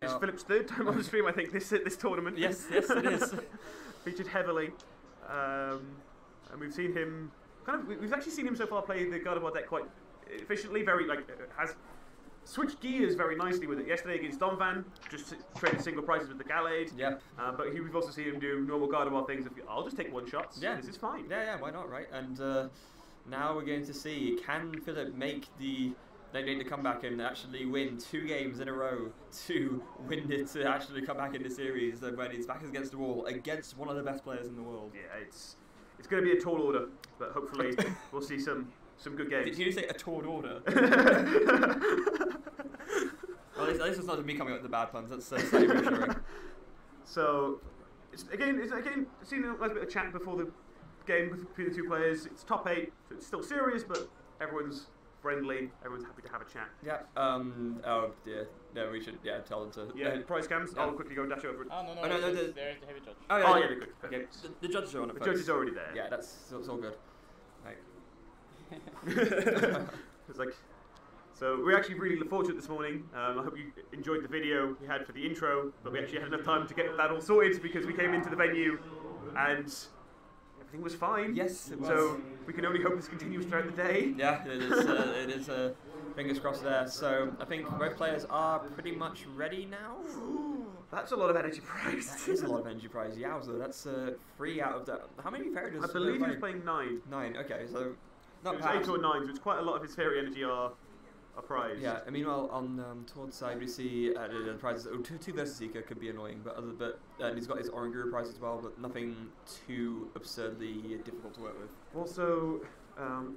It's Philipp's third time on the stream, I think, this tournament. Yes, it is. Featured heavily. And we've seen him... We've actually seen him so far play the Gardevior deck quite efficiently, has switched gears very nicely with it. Yesterday against Donvan, just traded single prices with the Gallade. Yep. But we've also seen him do normal Gardevior things. I'll just take one shots. Yeah. This is fine. Yeah, why not, right? And now we're going to see, can Philipp make the comeback and actually win 2 games in a row to win it, to actually come back in the series when he's back against the wall against one of the best players in the world. Yeah, it's going to be a tall order, but hopefully we'll see some good games. Did you say a tall order? Well, at least it's not me coming up with the bad puns. That's slightly reassuring. So, it's again seen a little bit of chat before the game between the two players. It's top 8, so it's still serious, but everyone's friendly. Everyone's happy to have a chat. Yeah. Oh dear. No, we should tell them to. Yeah. Prize cams. Yeah. I'll quickly go and dash over it. Oh no. There's the heavy judge. Oh yeah, yeah. they're good. Okay. The judges are on it. The judge is already there. Yeah, it's all good. Right. It's like. So we're actually really fortunate this morning. I hope you enjoyed the video we had for the intro, but we actually had enough time to get that all sorted because we came into the venue and everything was fine. Yes, it was. So we can only hope this continues throughout the day. Yeah, it is. Fingers crossed there. So I think both players are pretty much ready now. That's a lot of energy prize. That is a lot of energy prize. Yowza, that's 3 out of the. How many fairy does? I believe he was playing 9. 9. Okay, so not it was 8 or 9, so it's quite a lot of his fairy energy are a prize. Yeah, and meanwhile on towards side we see the prizes. 2 versus Seeker could be annoying, but and he's got his Oranguru prize as well, but nothing too absurdly difficult to work with. Also,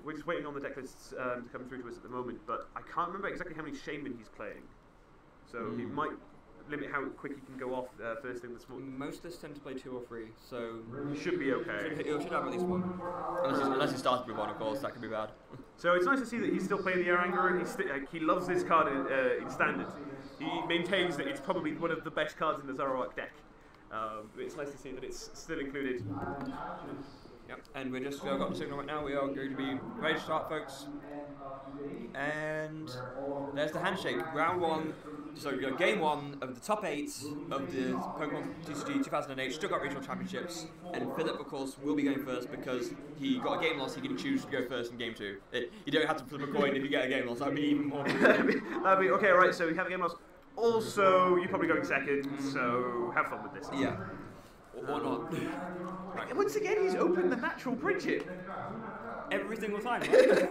we're just waiting on the deck lists to come through to us at the moment, but I can't remember exactly how many Shaman he's playing, so he might limit how quick he can go off first thing this morning. Most lists tend to play 2 or 3, so he should be okay. He should have at least 1, unless he starts with 1, of course. That could be bad. So it's nice to see that he's still playing the Oranguru, and he loves this card in Standard. He maintains that it's probably one of the best cards in the Zoroark deck. It's nice to see that it's still included. Yep, and we're just got the signal right now. We are going to be ready to start, folks. And there's the handshake. Round 1. So game 1 of the top 8 of the Pokemon TCG 2008 Stuttgart Regional Championships. And Philipp, of course, will be going first because he got a game loss. He can choose to go first in game 2. You don't have to flip a coin if you get a game loss. That'd be even more. That'd be okay. Right. So you have a game loss. Also, you're probably going second. So have fun with this. Yeah. Or not. Right. Once again, he's opened the natural Bridget. Every single time, right?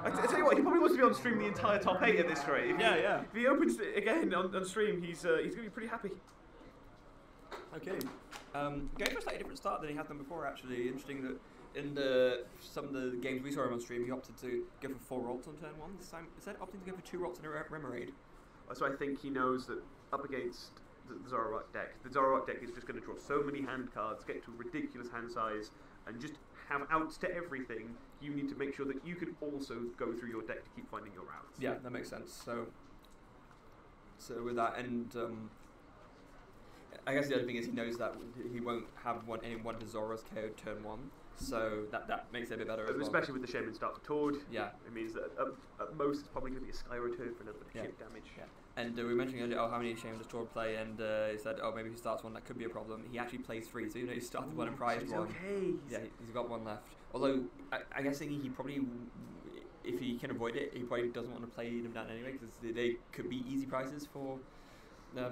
I tell you what, he probably wants to be on stream the entire top 8 at this rate. If he opens it again on stream, he's going to be pretty happy. Okay. Going for a slightly different start than he had done before, actually. Interesting that in some of the games we saw him on stream, he opted to go for 4 rolls on turn 1. This time, instead of opting to go for 2 rolls in a Remoraid. So I think he knows that up against the Zoroark deck is just going to draw so many hand cards, get to a ridiculous hand size, and just have outs to everything. You need to make sure that you can also go through your deck to keep finding your routes. Yeah, that makes sense. So with that, and I guess the other thing is he knows that he won't have any one of his Zoras KO'd turn 1, so that makes it a bit better as well. Especially with the Shaman start to Tord. Yeah. It means that at most it's probably going to be a Sky Return for another bit of chip damage. Yeah. And we were mentioning earlier, how many Shaman does Tord play, and he said, maybe if he starts 1, that could be a problem. He actually plays 3, so even though he started 1 and prized 1. Okay. Yeah, he's got 1 left. Although, I'm guessing he probably, if he can avoid it, he probably doesn't want to play them down anyway, because they could be easy prizes for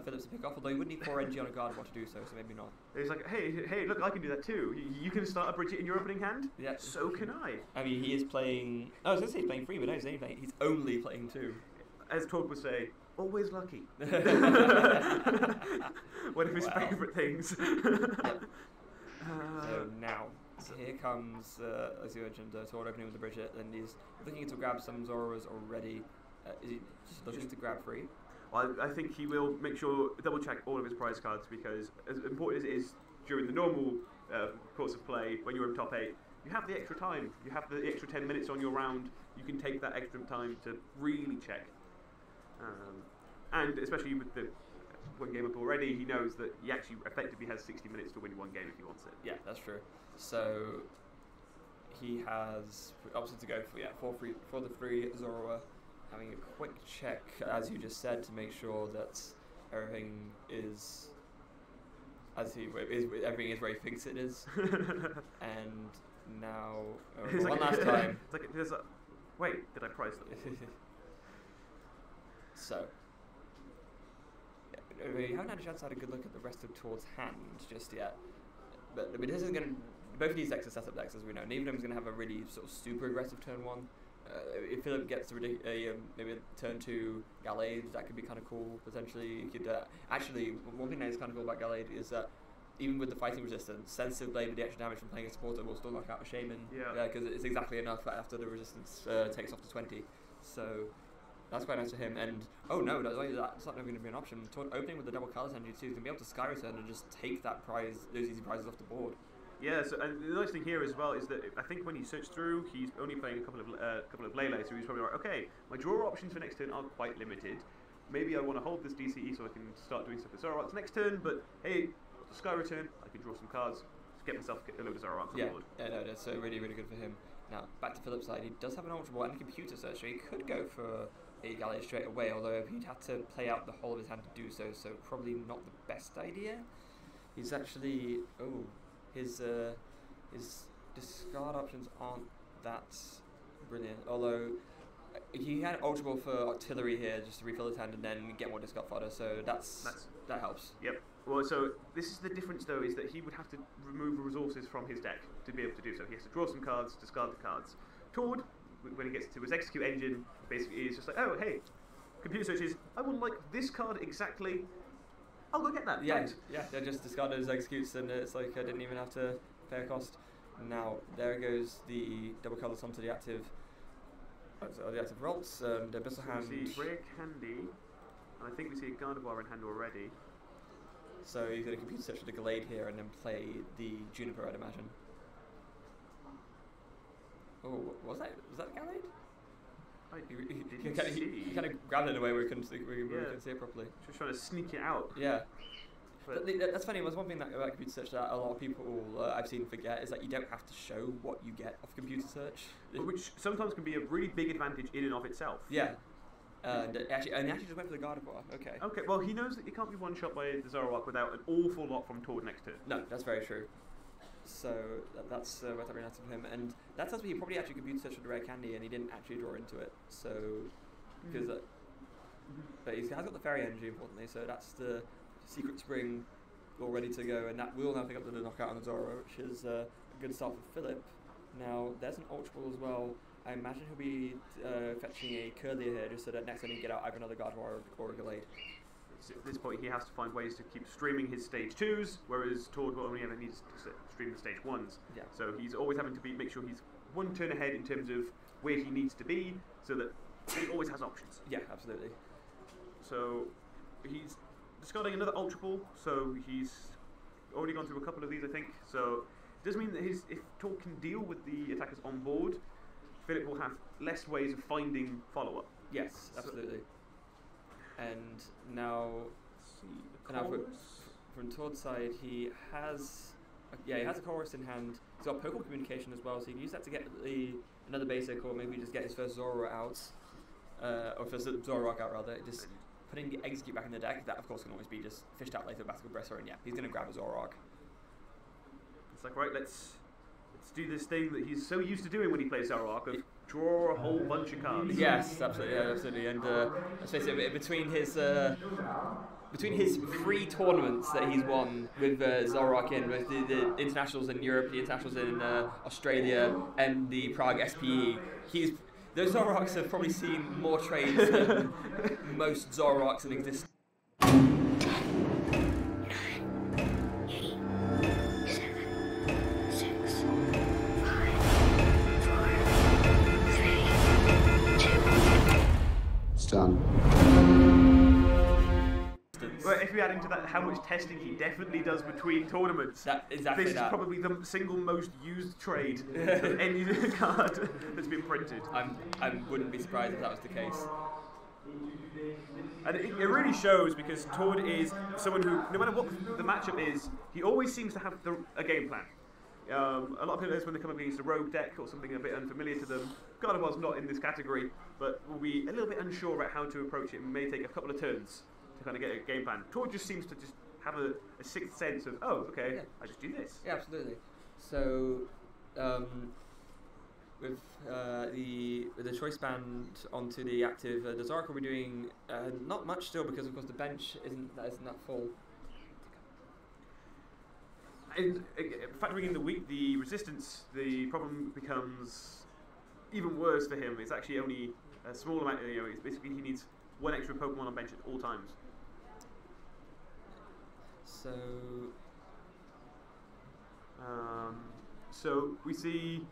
Phillips to pick off, although he would need 4 energy on a Gardevior to do so maybe not. He's like, hey, look, I can do that too. You can start a Bridget in your opening hand? Yeah. So can I. I mean, he is playing... I was going to say he's playing 3, but no, he's only playing 2. As Tord would say, always lucky. One of his favourite things. So now, here comes, as you mentioned, Tord opening with the Bridget, and he's looking to grab some Zoras already. Is he just looking to grab 3? Well, I think he will make sure, double check all of his prize cards, because as important as it is during the normal course of play, when you're in top 8, you have the extra time. You have the extra 10 minutes on your round. You can take that extra time to really check. And especially with the 1 game up already, he knows that he actually effectively has 60 minutes to win 1 game if he wants it. Yeah, that's true. So he has opted to go for the 3 Zoroark, having a quick check, as you just said, to make sure that everything is everything is where he thinks it is. And now, one last time. It's like there's a. Wait, did I price them? So, we haven't had a chance to have a good look at the rest of Tord's hand just yet. But this isn't going to. Both of these decks are setup decks, as we know. Neither of them is going to have a really sort of super aggressive turn one. If Philipp gets maybe a turn 2 Gallade, that could be kind of cool potentially. You could actually, one thing that is kind of cool about Gallade is that even with the fighting resistance, Sensitive Blade with the extra damage from playing a supporter will still knock out a Shaman. Yeah. Because it's exactly enough after the resistance takes off to 20. So that's quite nice for him. And oh no, that's not going to be an option. Opening with the double colors energy too, he's going to be able to Sky Return and just take that prize, those easy prizes off the board. Yeah, so, and the nice thing here as well is that I think when you search through, he's only playing a couple of Lele, so he's probably like, okay, my draw options for next turn are quite limited. Maybe I want to hold this DCE so I can start doing stuff with Zoroark's next turn, but hey, Sky Return, I can draw some cards, get a load of Zoroark on board. Yeah, no, that's really, really good for him. Now, back to Philipp's side, he does have an Ultra Ball and a Computer Search, so he could go for a Gallade straight away, although he'd have to play out the whole of his hand to do so, so probably not the best idea. He's actually, his discard options aren't that brilliant, although he had Ultra Ball for Artillery here just to refill his hand and then get more discard fodder, so that helps. Yep. Well, so this is the difference though, is that he would have to remove resources from his deck to be able to do so. He has to draw some cards, discard the cards. Tord, when he gets to his Execute engine, basically is just like, oh hey, Computer Searches, I would like this card exactly, I'll go get that. Yeah, they just discard those Executes and it's like I didn't even have to pay a cost. Now, there goes the double colours onto the active Rolts and Abyssal Hand. We see Rare Candy, and I think we see a Gardevior in hand already. So he's going to Computer Search with the Gallade here and then play the Juniper, I'd imagine. Oh, was that Gallade? He kind of grabbed it in a way where we couldn't see it properly. Just trying to sneak it out. Yeah. But that's funny. Was one thing about Computer Search that a lot of people I've seen forget is that you don't have to show what you get off Computer Search, which sometimes can be a really big advantage in and of itself. Yeah, and he actually just went for the Gardevior. Okay. Okay. Well, he knows that he can't be one shot by the Zoroark without an awful lot from Tord next turn. No, that's very true. So that's worth every nice for him, and that tells me he probably actually Computer Searched the Rare Candy and he didn't actually draw into it. So because, but he has got the Fairy Energy importantly, so that's the Secret Spring all ready to go, and that will now pick up the knockout on the Zoro, which is a good start for Philipp. Now, there's an Ultra Ball as well. I imagine he'll be fetching a Curlier here, just so that next time he can get out either another Gardevior or a Gallade. So at this point, he has to find ways to keep streaming his stage 2s, whereas Tord will only ever need to stream the stage 1s. Yeah. So he's always having to make sure he's one turn ahead in terms of where he needs to be, so that he always has options. Yeah, absolutely. So he's discarding another Ultra Ball, so he's already gone through a couple of these, I think. So it does mean that if Tord can deal with the attackers on board, Philipp will have less ways of finding follow-up. Yes, absolutely. And now, from Tord's side, he has a chorus in hand. He's got Pokemon Communication as well, so he can use that to get another basic, or maybe just get his first Zoro out, or first Zoroark out rather. Just putting the Execute back in the deck, that of course can always be just fished out later with Battle Breath, and yeah, he's going to grab a Zoroark. It's like, right, let's do this thing that he's so used to doing when he plays Zoroark, of draw a whole bunch of cards. Yes, absolutely, and let's face it, between his 3 tournaments that he's won with Zoroark in, with the internationals in Europe, the internationals in Australia, and the Prague SPE, those Zoroarks have probably seen more trades than most Zoroarks in existence. 10, 9, 8, 7, 6, 5, 4, 3, 2. It's done. But if we add into that how much testing he definitely does between tournaments, this is probably the single most used trade of any card that's been printed. I wouldn't be surprised if that was the case. And it really shows, because Tord is someone who, no matter what the matchup is, he always seems to have a game plan. A lot of players, when they come up against a rogue deck or something a bit unfamiliar to them, Gardevior's not in this category, but will be a little bit unsure about how to approach it and may take a couple of turns to kind of get a game plan. Tord just seems to just have a sixth sense of, oh, okay, Yeah. I just do this. Yeah, absolutely. So, with the choice band onto the active, the Zoroark will be doing not much still because of course the bench isn't that full. And factoring in the resistance, the problem becomes even worse for him. It's actually only a small amount. It's basically he needs one extra Pokemon on bench at all times. So, so we see.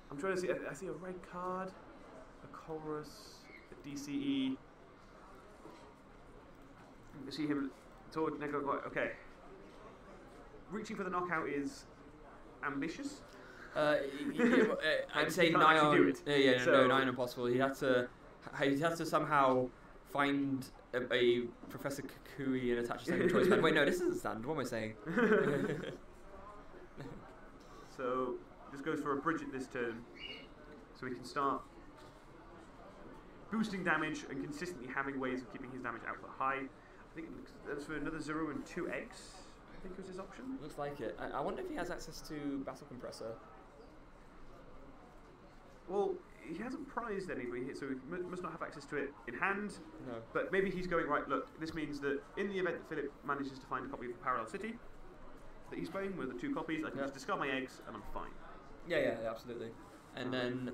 I'm trying to see. I see a red card, a Chorus, a DCE. I see him. Toward Neko. Okay. Reaching for the knockout is ambitious. I'd say can't nigh actually do on. it. No, nigh on impossible. He has to somehow find a Professor Kukui and attach a second choice band. Wait, no, this isn't standard. What am I saying? So just goes for a Bridget this turn, so he can start boosting damage and consistently having ways of keeping his damage output high. I think that's for another 0 and 2 eggs. I think was his option. Looks like it. I wonder if he has access to Battle Compressor. Well, he hasn't prized anybody, so he must not have access to it in hand. No. But maybe he's going, right, look, this means that in the event that Philip manages to find a copy of the Parallel City that he's playing with the 2 copies, I can just discard my eggs and I'm fine. Yeah, absolutely. And then,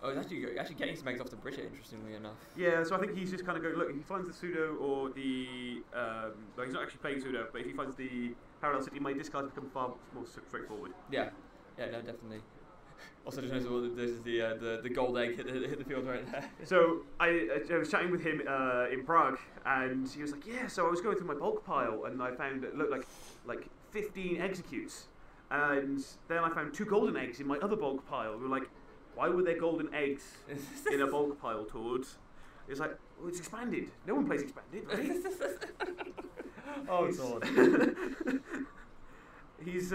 he's actually getting some eggs off the Bridget, interestingly enough. Yeah, so I think he's just kind of going, look, if he finds the pseudo or the, well, he's not actually playing pseudo, but if he finds the Parallel City, my discards become far more straightforward. Yeah, no, definitely. Also, just notice there's the gold egg hit the field right there. So I was chatting with him in Prague, and he was like, yeah, so I was going through my bulk pile, and I found it looked like 15 executes, and then I found 2 golden eggs in my other bulk pile. We were like, why were there golden eggs in a bulk pile, Tord? It's like, well, it's expanded. No one plays expanded, right? Oh, Tord. He's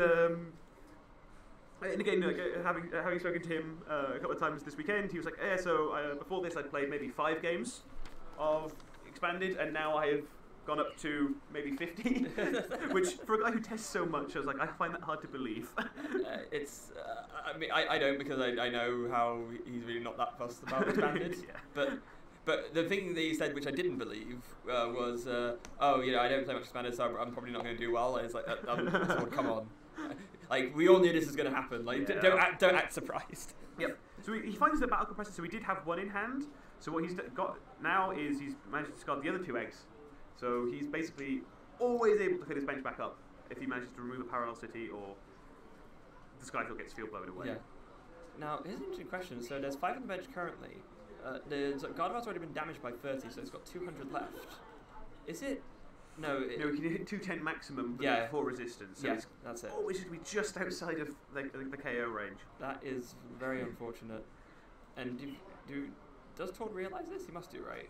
and again, like, having spoken to him a couple of times this weekend, he was like, yeah, so before this I'd played maybe 5 games of expanded, and now I have gone up to maybe 50, which for a guy who tests so much, I was like, I find that hard to believe. I mean, I don't, because I know how he's really not that fussed about expanded. Yeah. But the thing that he said, which I didn't believe, was, I don't play much expanded, so I'm probably not going to do well. And it's like, Tord, come on. Like, we all knew this was going to happen. Like, yeah. don't act surprised. Yep. So he finds the battle compressor. So we did have 1 in hand. So what he's got now is he's managed to discard the other 2 eggs. So he's basically always able to fill his bench back up if he manages to remove a Parallel City or the Skyfield gets field blown away. Yeah. Now, here's an interesting question. So there's 5 on the bench currently. Gardevior's already been damaged by 30, so it's got 200 left. Is it? No, he can hit 210 maximum for resistance. So it's that's it. always going to be just outside of the KO range. That is very unfortunate. And does Tord realise this? He must do, right?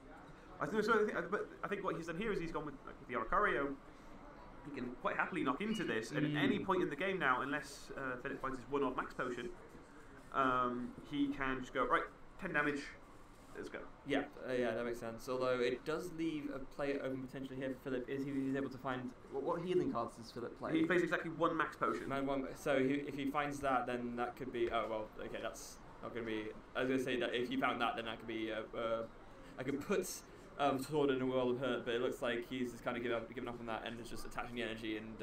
I think so. But I think what he's done here is he's gone with the Oricorio. He can quite happily knock into this, and at any point in the game now, unless Philip finds his one-off max potion, he can just go, right, 10 damage. Let's go. Yeah, that makes sense. Although it does leave a player open potentially here for Philip. Is he's able to find what healing cards does Philip play? He plays exactly 1 max potion. So if he finds that, then that could be. Oh well, okay, that's not going to be. I was going to say that if he found that, then that could be. I could put Tord in a world of hurt, but it looks like he's just kind of given up on that and is just attaching the energy and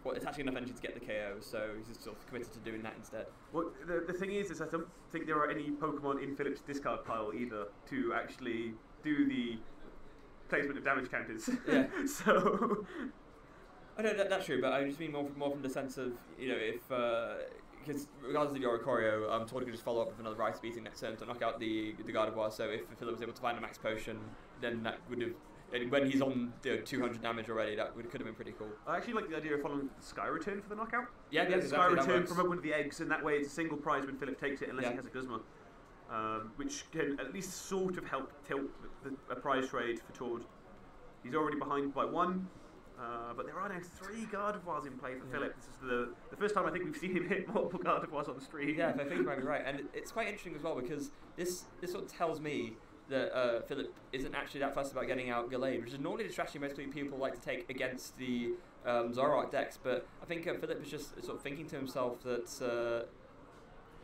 attaching enough energy to get the KO. So he's just sort of committed to doing that instead. Well, the thing is I don't think there are any Pokemon in Philip's discard pile either to actually do the placement of damage counters. Yeah. So. I know that's true, but I just mean more from the sense of if. Because regardless of the Oricorio, Tord could just follow up with another Rice Beating next turn to knock out the Gardevoir. So if Philip was able to find a max potion, then that would have. And when he's on 200 damage already, that could have been pretty cool. I actually like the idea of following the Sky Return for the knockout. Yeah, Sky exactly, Return, promote one of the eggs, and that way it's a single prize when Philip takes it, unless he has a Guzma. Which can at least sort of help tilt a prize trade for Tord. He's already behind by 1. But there are now 3 Gardevoirs in play for Philip. This is the first time I think we've seen him hit multiple Gardevoirs on the stream. Yeah, I think you might be right. And it's quite interesting as well, because this sort of tells me that Philipp isn't actually that fussed about getting out Gallade, which is normally the strategy most people like to take against the Zoroark decks. But I think Philipp is just sort of thinking to himself that,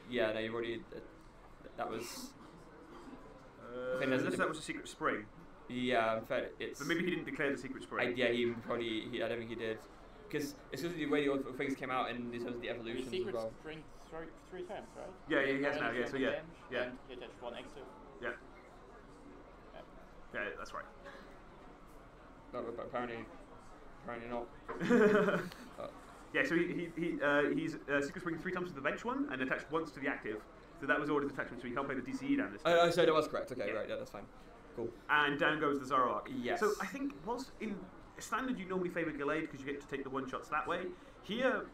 yeah, no, you've already. That was. I think that was a secret spring. Yeah, in fact, it's. But maybe he didn't declare the secret spring. Yeah, he probably. I don't think he did, because it's just the way the other things came out in terms of the evolutions as well. Spring three times, right? Yeah, he has now. Yeah, so yeah. And he attached one extra. Yeah. Yeah, that's right. But apparently not. Yeah, so he's secret spring 3 times to the bench one and attached once to the active. So that was ordered attachment, so he can't play the DCE down this time. Oh, so that was correct. Okay, yeah. Right, yeah, that's fine. Cool. And down goes the Zoroark. Yes. So I think whilst in standard you normally favour Gallade because you get to take the one shots that way, here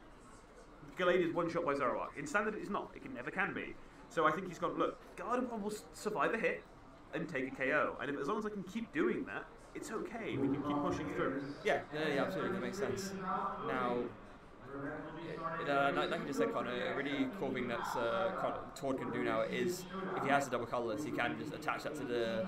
Gallade is one shot by Zoroark. In standard it's not. It never can be. So I think he's gone, look, Gardevior will survive a hit and take a KO. And as long as I can keep doing that, it's okay. We can keep pushing through. Yeah, absolutely. That makes sense. Now, like you just said, Connor, a really cool thing that Tord can do now is, if he has the double colourless, he can just attach that to the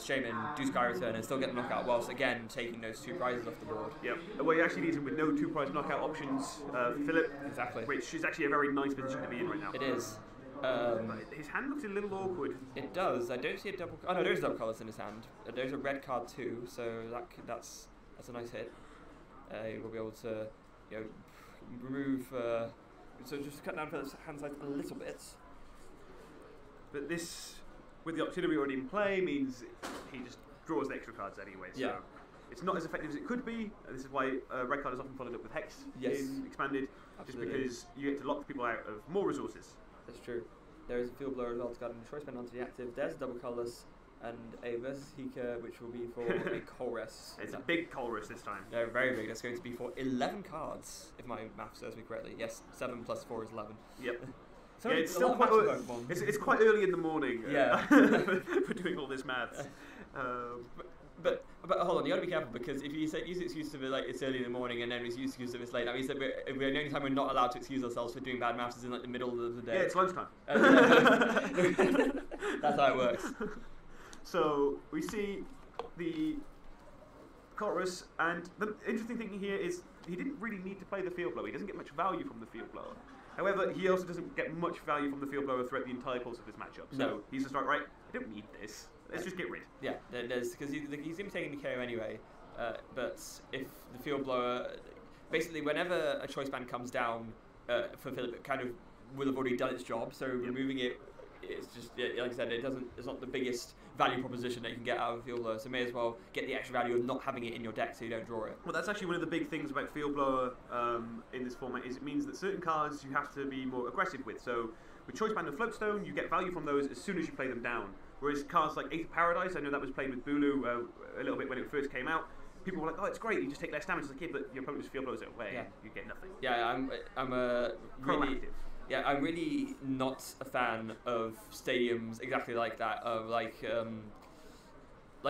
Shaman, do Sky Return, and still get the knockout, whilst again taking those 2 prizes off the board. Yeah, well, he actually needs him with no 2 prize knockout options for Philipp. Exactly. Which is actually a very nice position to be in right now. It is. But his hand looks a little awkward. It does. I don't see a double. Oh no, there's a double colourless in his hand. There's a red card too, so that's a nice hit. He will be able to, remove. So just cut down Philipp's hand size a little bit. But this, with the auxiliary already in play, means he just draws the extra cards anyway. So yeah. It's not as effective as it could be. This is why red card is often followed up with Hex in Expanded, Absolutely. just because you get to lock people out of more resources. That's true. There is a Field Blower as well to guard and choice spend onto the active. There's a double colourless and a Versus Hika, which will be for a Colress. It's a big Colress this time. Yeah, very big. That's going to be for 11 cards, if my math serves me correctly. Yes, 7 plus 4 is 11. Yep. So yeah, it's still quite it's quite early in the morning for doing all this maths. But hold on, you got to be careful, because if you say use the excuse of it like it's early in the morning and then we use the excuse of it's late, that means that the only time we're not allowed to excuse ourselves for doing bad maths is in like the middle of the day. Yeah, it's lunchtime. That's how it works. So we see the chorus, and the interesting thing here is he didn't really need to play the Field Blower. He doesn't get much value from the Field Blower. However, he also doesn't get much value from the Field Blower throughout the entire course of this matchup. So he's just like, right, I don't need this. Let's just get rid. Yeah, there's because he's going to be taking the KO anyway. But if the Field Blower, basically, whenever a choice band comes down for Philipp, it kind of will have already done its job. So removing it, it's just like I said, it's not the biggest value proposition that you can get out of a Field Blower. So may as well get the extra value of not having it in your deck so you don't draw it. Well, that's actually one of the big things about Field Blower in this format, is it means that certain cards you have to be more aggressive with. So with Choice Band and Floatstone, you get value from those as soon as you play them down. Whereas cards like Eighth of Paradise, I know that was played with Bulu a little bit when it first came out. People were like, "Oh, it's great! You just take less damage as a kid, but your opponent just Field Blows it away. Yeah. And you get nothing." Yeah, I'm a really proactive. Yeah, I'm really not a fan of stadiums exactly like that. Of like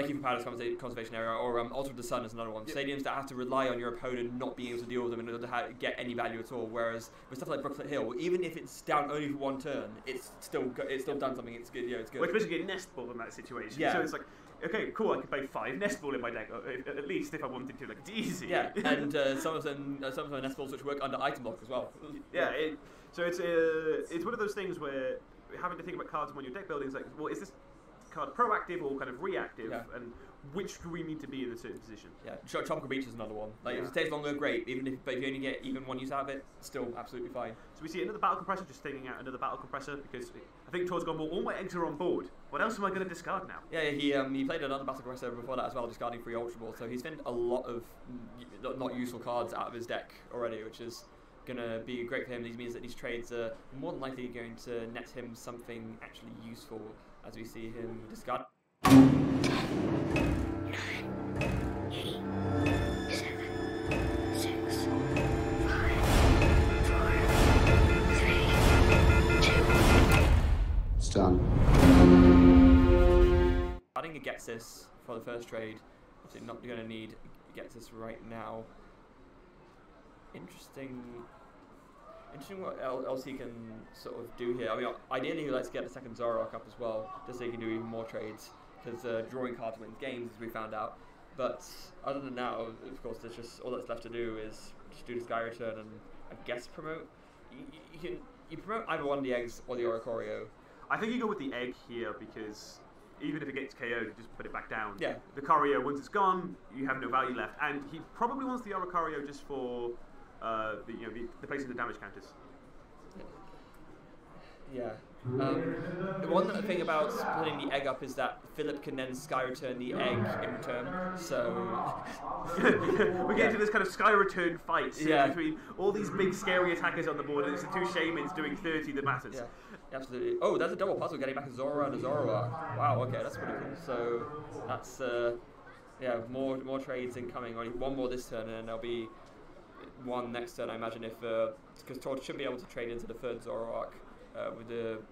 Even Paradise Conservation Area or Altar of the Sun is another one. Yep. Stadiums that have to rely on your opponent not being able to deal with them in order to get any value at all. Whereas with stuff like Brooklet Hill, even if it's down only for one turn, it's still done something. It's good. Yeah, it's good. Well, it's basically a nest ball in that situation. Yeah. So it's like, okay, cool. I could play 5 nest ball in my deck, at least if I wanted to. Like, it's easy. Yeah, and some of them nest balls which work under item block as well. Yeah. So it's one of those things where having to think about cards when you're deck building is like, well, is this card proactive or kind of reactive, and which do we need to be in a certain position? Yeah, Tropical Beach is another one. Like if it takes longer, great. But if you only get even one use out of it, still absolutely fine. So we see another battle compressor, just taking out another battle compressor because I think Tor's gone, well, all my eggs are on board. What else am I going to discard now? Yeah, he played another battle compressor before that as well, discarding 3 Ultra Ball. So he's spent a lot of not useful cards out of his deck already, which is gonna be great for him. These means that these trades are more than likely going to net him something actually useful as we see him discard. 10, 9, 8, 7, 6, 5, 4, 3, 2. It's done. Adding a Getsis for the first trade. Obviously not going to need Getsis right now. Interesting what else he can sort of do here. I mean, ideally he likes to get the second Zoroark up as well, just so he can do even more trades. because drawing cards wins games, as we found out. But other than now, of course, there's just all that's left to do is just do the Sky Return and I guess promote. You promote either one of the eggs or the Oricorio. I think you go with the egg here because even if it gets KO'd, you just put it back down. Yeah. The Corio, once it's gone, you have no value left, and he probably wants the Oricorio just for the placing the damage counters. Yeah. The one thing about putting the egg up is that Philip can then Sky Return the egg in return. So we get into this kind of Sky Return fight between all these big scary attackers on the board, and it's the two Shamans doing 30 that matters. Yeah, absolutely. Oh, that's a double puzzle getting back a Zoroark and a Zoroark. Wow, okay, that's pretty cool. So that's more trades incoming. Only one more this turn, and then there'll be one next turn, I imagine, if because Todd should be able to trade into the third Zoroark. With the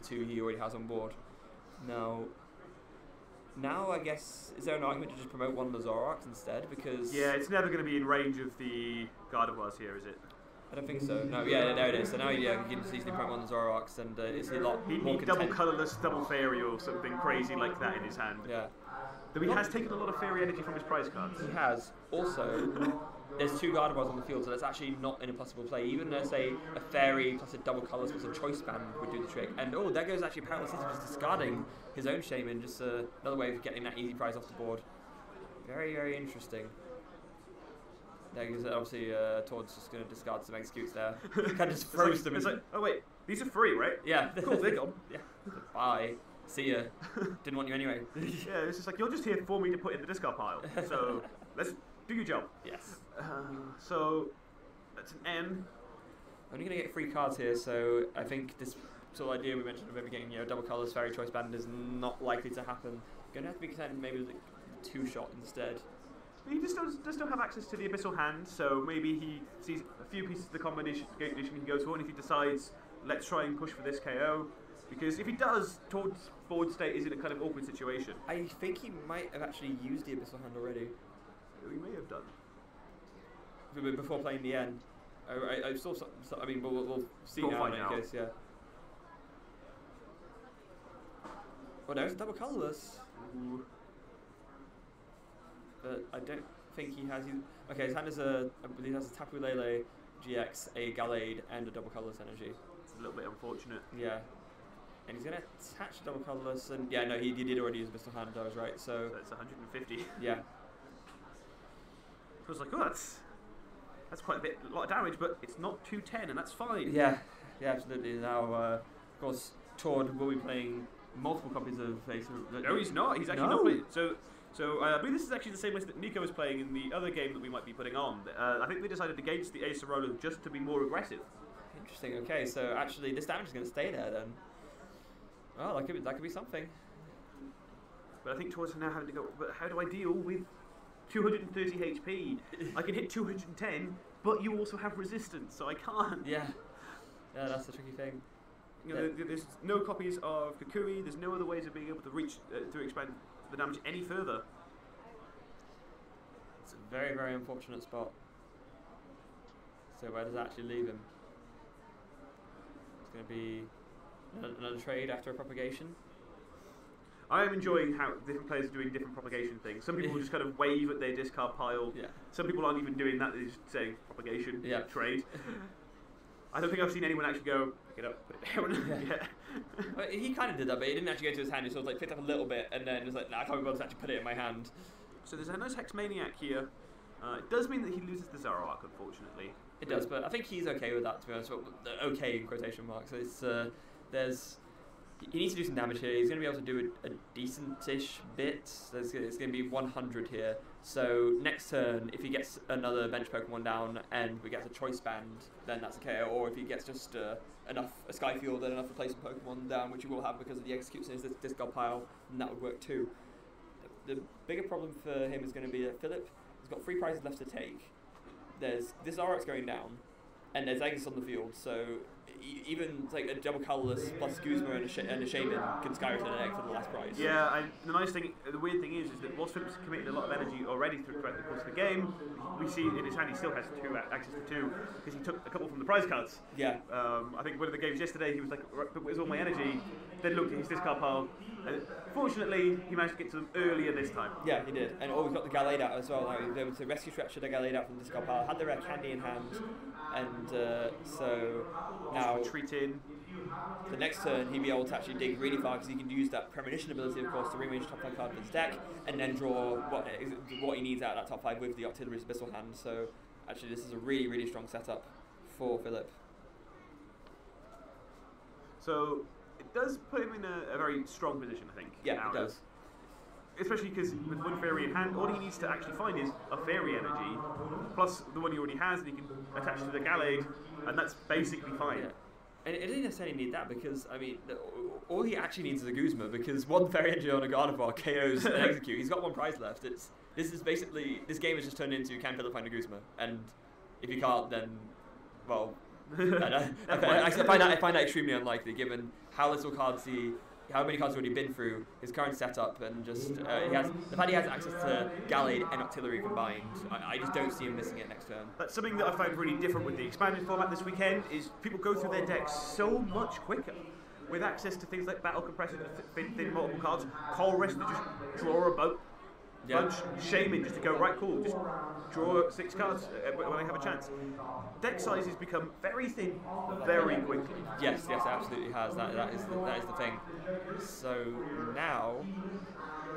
two he already has on board. Now I guess, is there an argument to just promote one of the Zoroarks instead? Because it's never going to be in range of the Gardeviors here, is it? I don't think so. No, there it is. So now you can just easily promote one of the Zoroarks, and it's a lot more He'd double colourless, double fairy, or something crazy like that in his hand. Yeah. Though he has taken a lot of fairy energy from his prize cards. He has. Also, there's two Gardeviors on the field, so that's actually not an impossible play. Even though, say, a fairy plus a double colours plus a choice band would do the trick. And there goes actually Paralysis just discarding his own Shaman, just another way of getting that easy prize off the board. Very, very interesting. There goes, obviously, Todd's just going to discard some executes there. Kind of just froze them. It's like, oh wait, these are free, right? Yeah. Cool, they're gone. Yeah. Bye. See ya. Didn't want you anyway. Yeah, it's just like, you're just here for me to put in the discard pile. So, let's do your job. Yes. So, that's an N. Only going to get free cards here, so I think this sort of idea we mentioned of maybe getting double colours fairy choice band is not likely to happen. Going to have to be content maybe with a two-shot instead. He does still have access to the Abyssal Hand, so maybe he sees a few pieces of the combination he can go to, and if he decides, let's try and push for this KO, because if he does, Todd's forward state is in a kind of awkward situation. I think he might have actually used the Abyssal Hand already. He may have done. Before playing the end. I saw some, I mean, we'll see We'll now find in out. any case, yeah. Oh, there's a double colourless. Ooh. But I don't think he has. Okay, his hand has I believe has a Tapu Lele, GX, a Gallade, and a double colourless energy. It's a little bit unfortunate. Yeah. And he's going to attach double colourless, and yeah, no, he did already use Abyssal Hand, I was right, so That's 150. yeah. So I was like, oh, that's quite a lot of damage, but it's not 210, and that's fine. Yeah, absolutely. Now, of course, Todd will be playing multiple copies of Face. No, he's not. He's actually not playing. So I believe this is actually the same list that Nico was playing in the other game that we might be putting on. I think they decided against the Ace of Rolo just to be more aggressive. Interesting. Okay, so actually, this damage is going to stay there then. Well, that could be something. But I think Todd's now having to go. But how do I deal with 230 HP? I can hit 210, but you also have resistance, so I can't. Yeah, that's the tricky thing. There's no copies of Kukui. There's no other ways of being able to reach to expand the damage any further. It's a very, very unfortunate spot. So where does that actually leave him? It's going to be another trade after a propagation. I am enjoying how different players are doing different propagation things. Some people will just kind of wave at their discard pile. Yeah. Some people aren't even doing that. They're just saying propagation, trade. I don't think I've seen anyone actually go, pick it up, put it down. Yeah. Well, he kind of did that, but he didn't actually go to his hand. He sort of like picked up a little bit and then was like, nah, I can't be bothered to actually put it in my hand. So there's a nice Hex Maniac here. It does mean that he loses the Zoroark, unfortunately. It does, but I think he's okay with that, to be honest. Well, okay in quotation marks. It's he needs to do some damage here. He's going to be able to do a decent-ish bit. It's going to be 100 here. So next turn, if he gets another bench Pokemon down and we get a choice band, then that's a KO. Or if he gets just enough a Skyfield and enough replacement Pokemon down, which he will have because of the executes in his discard pile, then that would work too. The bigger problem for him is going to be that Philip has got 3 prizes left to take. There's this Zoroark's going down, and there's Aegis on the field, so even like a double colourless plus Guzma and a Shaman can Sky Return an egg for the last prize. Yeah, the weird thing is that whilst Philip's committed a lot of energy already throughout the course of the game, we see in his hand he still has access to 2 because he took a couple from the prize cards. Yeah. I think one of the games yesterday he was like, but where's all my energy? Then looked at his discard pile. And Fortunately, he managed to get to them earlier this time. Yeah, he did. And we've got the Gallade out as well. Now he was able to rescue Stretcher the Gallade out from the discard pile, had the rare candy in hand, and so now Retreat in. the next turn he'd be able to actually dig really far because he can use that premonition ability, of course, to rearrange top 5 card of his deck and then draw what he needs out of that top 5 with the Octillery's Abyssal hand. So actually this is a really, really strong setup for Philipp. So it does put him in a very strong position, I think. Yeah, now. it does. Especially because with one fairy in hand, all he needs to actually find is a fairy energy, plus the one he already has, and he can attach to the Gallade, and that's basically fine. Yeah. And it doesn't necessarily need that because, I mean, all he actually needs is a Guzma because one fairy energy on a Gardevior KOs and execute. He's got one prize left. This game has just turned into can Philipp find a Guzma, and if you can't, then, well, I find that extremely unlikely given how little cards how many cards he's already been through, his current setup, and just the fact he has access to Gallade and Octillery combined. I just don't see him missing it next turn. That's something that I found really different with the expanded format this weekend, is people go through their decks so much quicker. With access to things like Battle Compressor to fit multiple cards, Coral Rest to just draw a bunch, Shaman just to go, right, cool, just draw 6 cards when I have a chance. Deck sizes become very thin very quickly. Yes, it absolutely has. That is the thing. So now,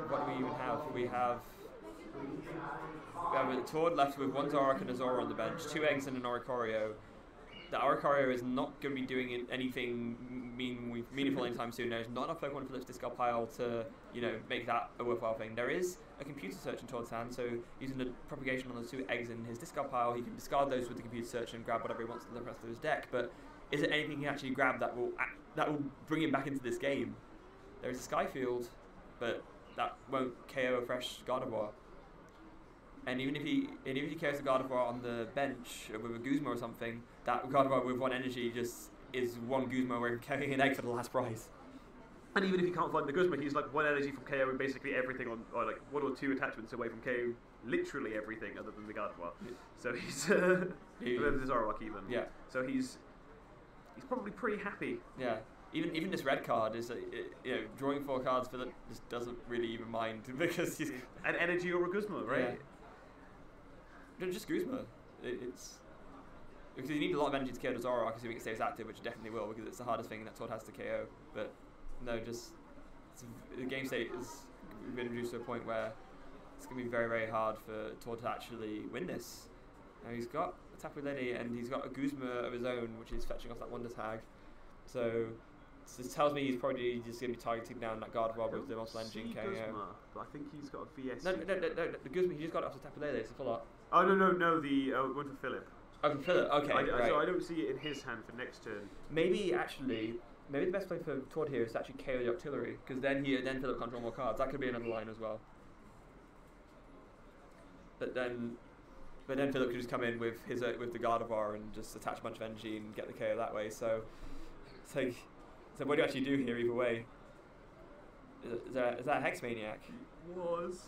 what do we even have? We have a Tord left with 1 Zoroark and a Zora on the bench, 2 eggs and an Oricorio. The Oricorio is not going to be doing anything meaningful anytime soon. There's not enough Pokemon in Philipp's discard pile to, make that a worthwhile thing. There is a computer search in Tord's hand, so using the propagation on the 2 eggs in his discard pile, he can discard those with the computer search and grab whatever he wants to the rest of his deck. But is it anything he can actually grab that will bring him back into this game? There is a Skyfield, but that won't KO a fresh Gardevoir. And even if he KOs a Gardevoir on the bench with a Guzma or something, that Gardevoir with 1 energy just is 1 Guzma away from carrying an egg for the last prize. And even if he can't find the Guzma, he's like 1 energy from KOing basically everything or like 1 or 2 attachments away from KOing literally everything other than the Gardevoir. So he's the Zoroark even. Yeah. So he's probably pretty happy. Yeah. Even this red card is drawing 4 cards. Philipp just doesn't really even mind because he's an energy or a Guzma, right? Yeah. Just Guzma. It's because you need a lot of energy to KO the Zoroark, assuming it stays active, which it definitely will, because it's the hardest thing that Tord has to KO. But no, the game state has been reduced to a point where it's going to be very, very hard for Tord to actually win this. Now he's got a Tapu Lele and he's got a Guzma of his own, which is fetching off that Wonder Tag. So this tells me he's probably just going to be targeting down that Gardevoir with the Multiple Engine KO. But I think he's got a VS. No, the Guzma, he just got it off the Tapu Lele, it's a full art. Oh, no, the one for Philipp. Oh, for Philipp, okay, right. So I don't see it in his hand for next turn. Maybe the best play for Tord here is to actually KO the Octillery, because then Philipp can't draw more cards. That could be another line as well. But then Philipp could just come in with the Gardevoir and just attach a bunch of energy and get the KO that way. So it's like, so what do you actually do here either way? Is that a Hex Maniac? It was.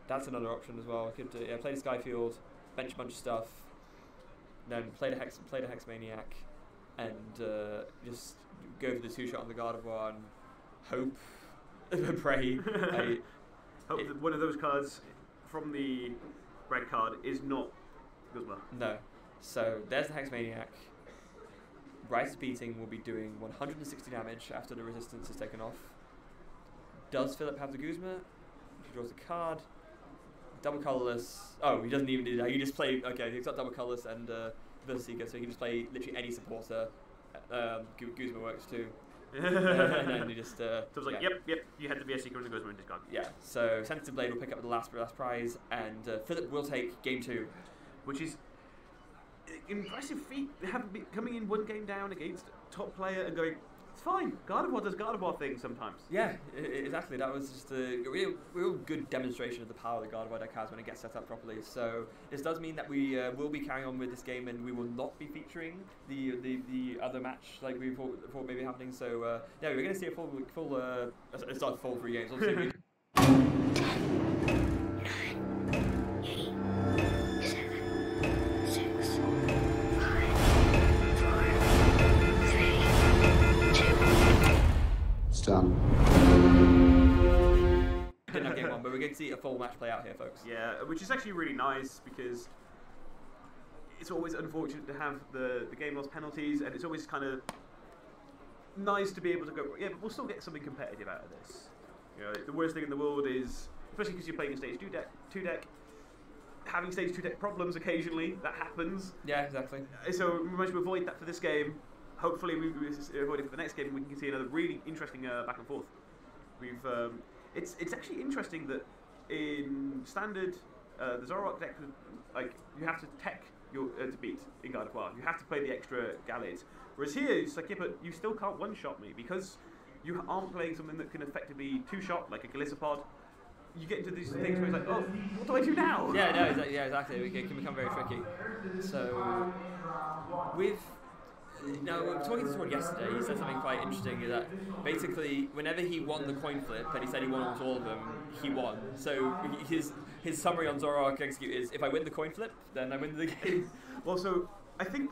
That's another option as well. Could play the Skyfield, bench a bunch of stuff, then play the Hex Maniac, and just go for the 2-shot on the Gardevoir and hope, pray. Hope that one of those cards from the red card is not Guzma. No. So there's the Hex Maniac. Rise to Beating will be doing 160 damage after the resistance is taken off. Does Philipp have the Guzma? He draws a card. Double colorless. Oh, he doesn't even do that. He just play. Okay, he's got double colorless and Seeker, so he can just play literally any supporter. Guzma works too. And then he just. So it's like, yep. You had the VS Seeker and the Guzma and discard. Yeah. So Sensitive Blade will pick up the last prize, and Philipp will take game 2, which is impressive feat. Coming in 1 game down against top player and going, it's fine. Gardevoir does Gardevoir things sometimes. Yeah, exactly. That was just a real good demonstration of the power the Gardevoir deck has when it gets set up properly. So this does mean that we will be carrying on with this game, and we will not be featuring the other match like we thought maybe happening. So yeah, we're going to see a full. It's not full 3 games. Obviously. 10, 9, 8, 7, 6, 5, 4, 3, 2, 1. Done. get to see a full match play out here, folks. Yeah, which is actually really nice because it's always unfortunate to have the game loss penalties, and it's always kind of nice to be able to go, yeah, but we'll still get something competitive out of this. You know, the worst thing in the world is, especially because you're playing a stage 2 deck, having stage 2 deck problems occasionally. That happens. Yeah, exactly. So we managed to avoid that for this game. Hopefully we avoid it for the next game, and we can see another really interesting back and forth. We've it's actually interesting that in standard the Zoroark deck, like, you have to tech your to beat in Gardevior. You have to play the extra galleys. Whereas here, it's like, yeah, but you still can't one-shot me because you aren't playing something that can effectively two-shot, like a Galissapod. You get into these things where it's like, oh, what do I do now? Yeah, no, exactly. It can become very tricky. So, talking to someone yesterday, he said something quite interesting, that basically, whenever he won the coin flip, and he said he won almost all of them, he won. So, his summary on Zoroark Execute is, if I win the coin flip, then I win the game. Well, so, I think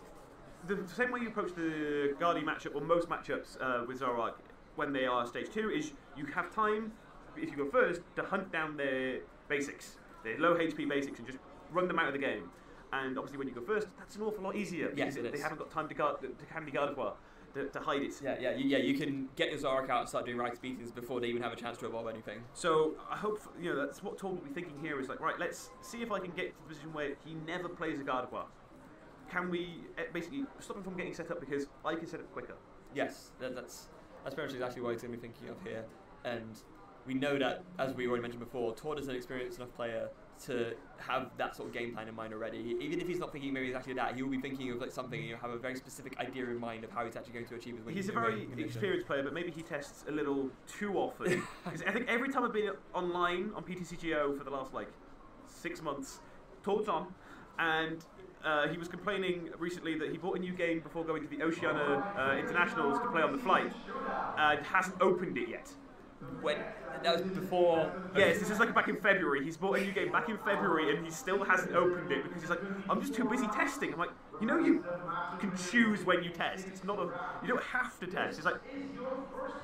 the same way you approach the Guardi matchup, or most matchups with Zoroark, when they are stage 2, is you have time, if you go first, to hunt down their basics, their low HP basics, and just run them out of the game. And obviously, when you go first, that's an awful lot easier. Yes, it is. They haven't got time to candy Gardevoir to hide it. Yeah. You can get your Zoroark out and start doing right beatings before they even have a chance to evolve anything. So I hope that's what Tor will be thinking here. Is like, right, let's see if I can get to the position where he never plays a Gardevoir. Can we basically stop him from getting set up because I can set up quicker? Yes, that's pretty much exactly what he's going to be thinking of here. And we know that, as we already mentioned before, Tor is an experienced enough player to have that sort of game plan in mind already. Even if he's not thinking maybe exactly that, he will be thinking of like something, and you'll have a very specific idea in mind of how he's actually going to achieve his. He's a very experienced player, but maybe he tests a little too often. Because I think every time I've been online on PTCGO for the last 6 months, Tor's on, and he was complaining recently that he bought a new game before going to the Oceania Internationals to play on the flight, and hasn't opened it yet. When that was before. Yes, this is back in February. He's bought a new game back in February, and he still hasn't opened it because he's like, I'm just too busy testing. I'm like, you can choose when you test. It's not you don't have to test. He's like,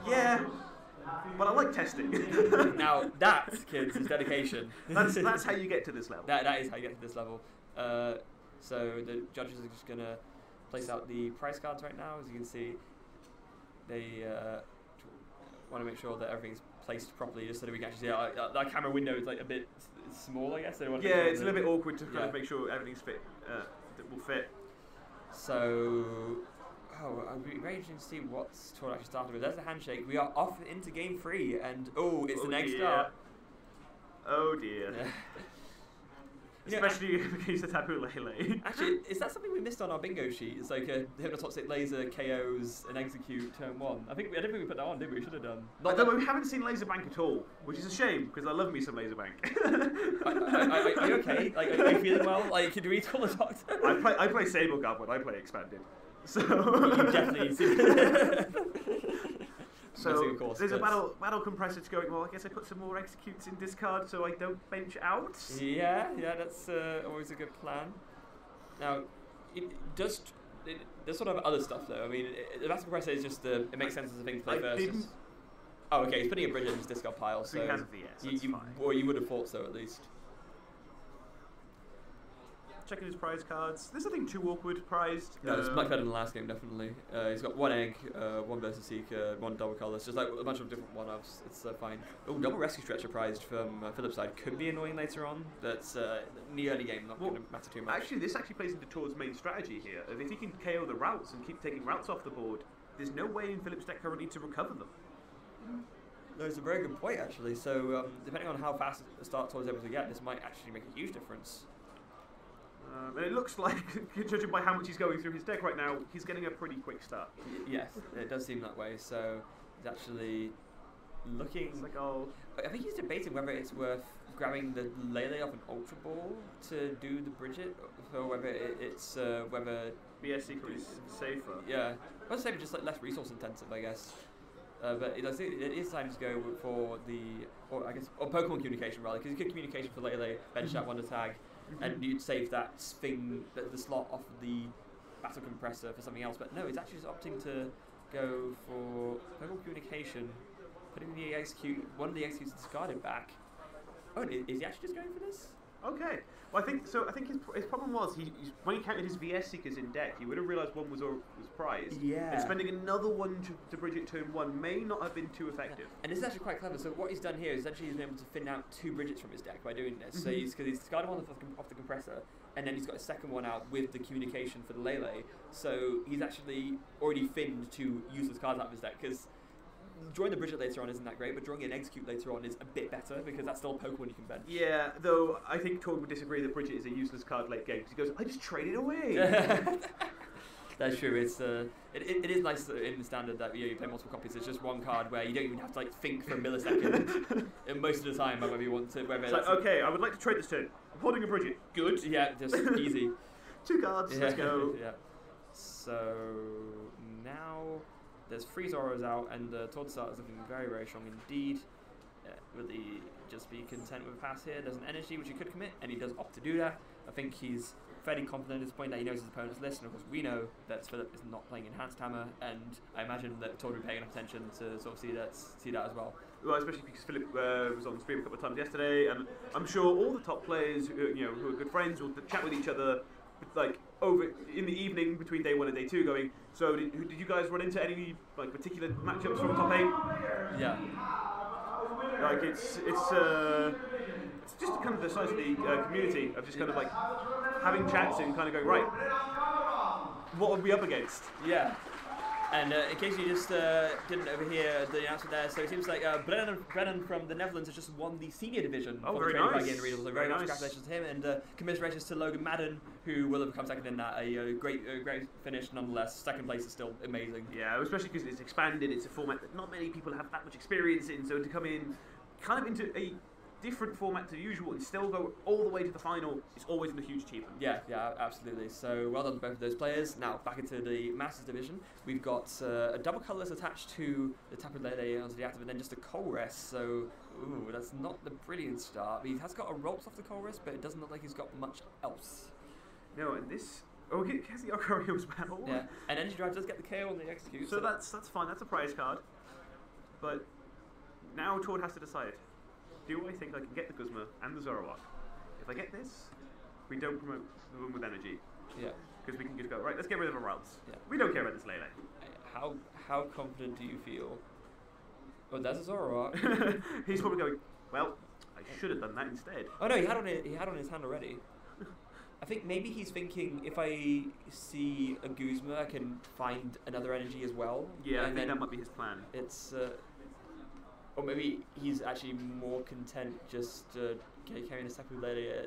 yeah, but I like testing. Now that, kids, is dedication. That's how you get to this level. That is how you get to this level. So the judges are just gonna place out the price cards right now. As you can see, they want to make sure that everything's placed properly, just so that we can actually see it. That camera window is a bit small, I guess. So yeah, it's a little bit awkward to kind of make sure everything's fit, that will fit. So, I'd be very interested to see what's Tor actually started with. There's the handshake. We are off into game 3, and it's the next start. Oh dear. Especially against the Tapu Lele. Actually, is that something we missed on our bingo sheet? It's like a Hypnotoxic Laser, KOs, and Execute turn 1. I don't think we put that on, did we? We should have done. We haven't seen Laser Bank at all, which is a shame, because I love me some Laser Bank. Are you okay? Are you feeling well? Can we call the doctor? I play Sable Guard when I play Expanded. So you definitely see. So there's a battle compressor going. Well, I guess I put some more executes in discard so I don't bench out. Yeah, that's always a good plan. Now, there's sort of other stuff though. I mean, the battle compressor is just it makes sense as a thing to play first. Oh, okay. He's putting a bridge in his discard pile, so he has a VS. Or you would have thought so at least. Checking his prize cards. There's nothing too awkward prized. No, it's much better than the last game, definitely. He's got 1 egg, 1 Versus Seeker, 1 double colour. It's just a bunch of different one-ups. It's fine. Oh, double Rescue Stretcher prized from Philipp's side. Could be annoying later on. That's in the early game, not going to matter too much. Actually, this plays into Tor's main strategy here. If he can KO the routes and keep taking routes off the board, there's no way in Philipp's deck currently to recover them. That's a very good point, actually. So, depending on how fast the start Tor is able to get, this might actually make a huge difference. And it looks like, judging by how much he's going through his deck right now, he's getting a pretty quick start. Yes, it does seem that way. So he's actually looking. It's like, I think he's debating whether it's worth grabbing the Lele off an Ultra Ball to do the Bridget, or whether it's whether BS Secret is safer. Yeah, I was saying just less resource intensive, I guess. But it is time to go for or Pokemon communication rather, because you could communication for Lele, bench that one to tag. And you'd save that thing, the slot off the battle compressor for something else. But no, it's actually just opting to go for Pokemon communication, putting the one of the executes discarded back. Oh, and is he actually just going for this? Okay. Well, I think so. I think his problem was when he counted his VS Seekers in deck, he would have realised one was prized. Yeah. And spending another one to bridge it turn 1 may not have been too effective. And this is actually quite clever. So what he's done here is essentially he's been able to thin out 2 Bridgets from his deck by doing this. So he's discarded one off the compressor, and then he's got a second one out with the communication for the Lele. So he's actually already thinned 2 useless cards out of his deck, because drawing the Bridget later on isn't that great, but drawing an Execute later on is a bit better, because that's still a Pokemon you can bench. Yeah, though I think Todd would disagree that Bridget is a useless card late game, because he goes, I just trade it away. That's true. It's it is nice in the standard that you play multiple copies. It's just one card where you don't even have to like think for a millisecond. And most of the time, whether you want to, whether it's like, okay, I would like to trade this turn. I'm holding a Bridget. Good. Yeah, just easy. 2 cards. Let's go. Yeah. So now there's 3 Zoros out, and Todd Start is looking very, very strong indeed. Really just be content with a pass here. There's an energy which he could commit, and he does opt to do that. I think he's fairly confident at this point that he knows his opponent's list, and of course we know that Philipp is not playing Enhanced Hammer, and I imagine that Todd will be paying enough attention to sort of see that as well. Well, especially because Philipp was on stream a couple of times yesterday, and I'm sure all the top players, who are good friends, will chat with each other, like over in the evening between day 1 and day 2, going. So did you guys run into any like particular matchups from top 8? Yeah. Like it's just kind of the size of the community of just kind of like having chats and kind of going, right, what are we up against? Yeah. And in case you just didn't overhear the announcement there, so it seems like Brennan from the Netherlands has just won the senior division Oh, for the very Trading nice. Card Game Regionals. So very much nice. congratulations to him, and commiserations to Logan Madden, who will have become second in that. A great finish nonetheless. Second place is still amazing. Yeah, especially because it's expanded. It's a format that not many people have that much experience in. So to come in, kind of into a different format to usual and still go all the way to the final is always a huge achievement. Yeah, absolutely. So well done to both of those players. Now back into the Masters division, we've got a double colourless attached to the Tapu Lele onto the active, and then just a Colress. So that's not the brilliant start. He has got a Rolps off the Colress, but it doesn't look like he's got much else. No, and this. Oh, he has the Arcario as well. Yeah, and Energy Drive does get the KO on the Execute. So that's fine. That's a prize card. But now Todd has to decide. Do I think I can get the Guzma and the Zoroark? If I get this, we don't promote the one with energy. Yeah. Because we can just go, right, let's get rid of our routes. Yeah. We don't care about this Lele. How confident do you feel? Oh, that's a Zoroark. He's probably going, well, I should have done that instead. Oh no, he had on his hand already. I think maybe he's thinking, if I see a Guzma, I can find another energy as well. Yeah, I and think then that might be his plan. It's or maybe he's actually more content just carrying a Tapu Lele.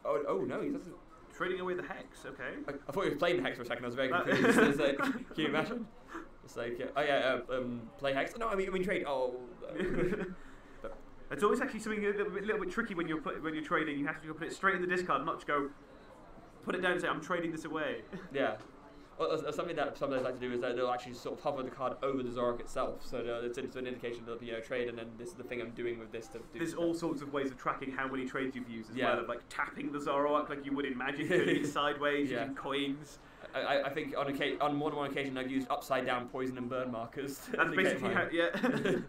Oh no, he doesn't. Trading away the Hex, okay. I thought he was playing the Hex for a second. I was very confused. It's like, can you imagine? It's like, play Hex. No, I mean trade. Oh. But it's always actually something a little bit tricky when you're trading. You have to put it straight in the discard, not just go put it down and say I'm trading this away. Yeah. Well, something that some players like to do is that they'll actually sort of hover the card over the Zoroark itself, so it's an indication that trade, and then this is the thing I'm doing with this to do. There's all sorts of ways of tracking how many trades you've used as Yeah. well, of like tapping the Zoroark like you would in Magic, turning it sideways, Yeah. using coins. I think on more than one occasion I've used upside down poison and burn markers. To That's indicate basically mine. yeah.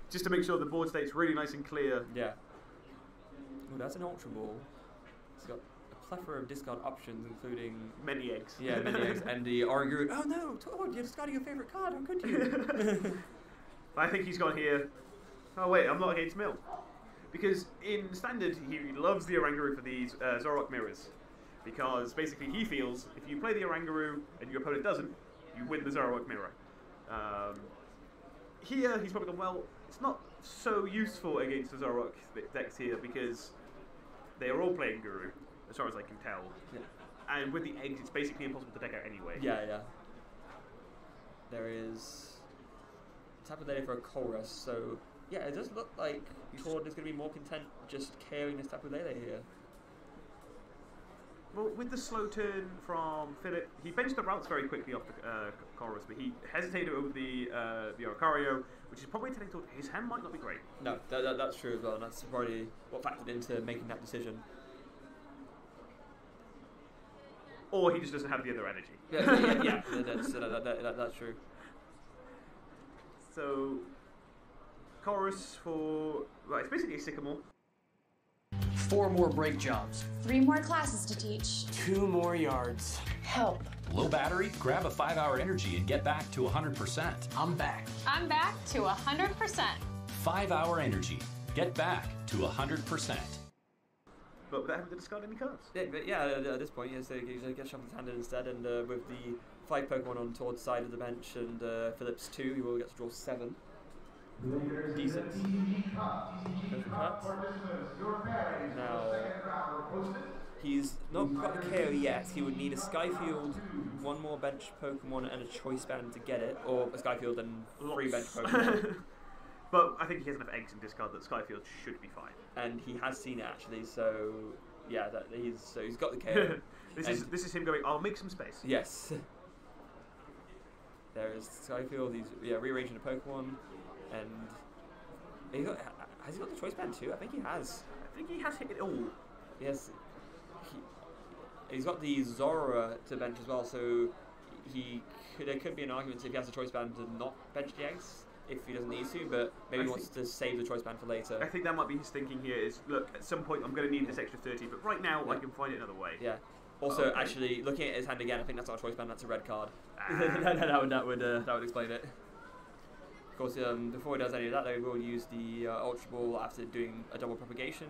Just to make sure the board state's really nice and clear. Yeah. Oh, that's an Ultra Ball. It's got a plethora of discard options, including Many eggs. many eggs, and the Oranguru. Oh no, Todd, you're discarding your favourite card. How could you? I think he's gone here. Oh wait, I'm not against Mill. Because in Standard, he loves the Oranguru for these Zoroark mirrors. Because basically he feels if you play the Oranguru and your opponent doesn't, you win the Zoroark mirror. Here, he's probably gone, well, it's not so useful against the Zoroark decks here because they are all playing Guru, as far as I can tell. Yeah. And with the eggs, it's basically impossible to deck out anyway. Yeah. There is Tapu Lele for a Chorus, so yeah, it does look like Todd is going to be more content just carrying this Tapu Lele here. Well, with the slow turn from Philipp, he benched the routes very quickly off the Chorus, but he hesitated over the Arcario, which is probably telling Todd his hand might not be great. No, that's true as well, and that's probably what factored into making that decision. Or he just doesn't have the other energy. Yeah, that's true. So, Chorus for... Well, it's basically a Sycamore. 4 more brake jobs. 3 more classes to teach. 2 more yards. Help. Low battery? Grab a 5-hour energy and get back to 100%. I'm back. I'm back to 100%. 5-hour energy. Get back to 100%. But without having to discard any cards. Yeah, but yeah, at this point, yes, he gets shuffled his hand in instead, and with the 5 Pokemon on towards the side of the bench and Philip's 2, he will get to draw 7. Decent. Perfect cut. Now, he's not got the KO yet. He would need a Skyfield, 1 more bench Pokemon, and a Choice Band to get it, or a Skyfield and 3 bench Pokemon. But I think he has enough eggs in discard that Skyfield should be fine. And he has seen it actually, so yeah, he's got the KO. This is him going, I'll make some space. Yes. There is Skyfield. He's rearranging a Pokemon, and has he got the Choice Band too? I think he has. I think he has hit it all. Yes. He's got the Zoroark to bench as well, so there could be an argument if he has the Choice Band to not bench the eggs if he doesn't need to, but maybe he wants to save the Choice Band for later. I think that might be his thinking here is, look, at some point I'm going to need this extra 30, but right now I can find it another way. Yeah. Also, actually, looking at his hand again, I think that's not a Choice Band, that's a red card. that would explain it. Of course, before he does any of that, they will use the Ultra Ball after doing a double propagation.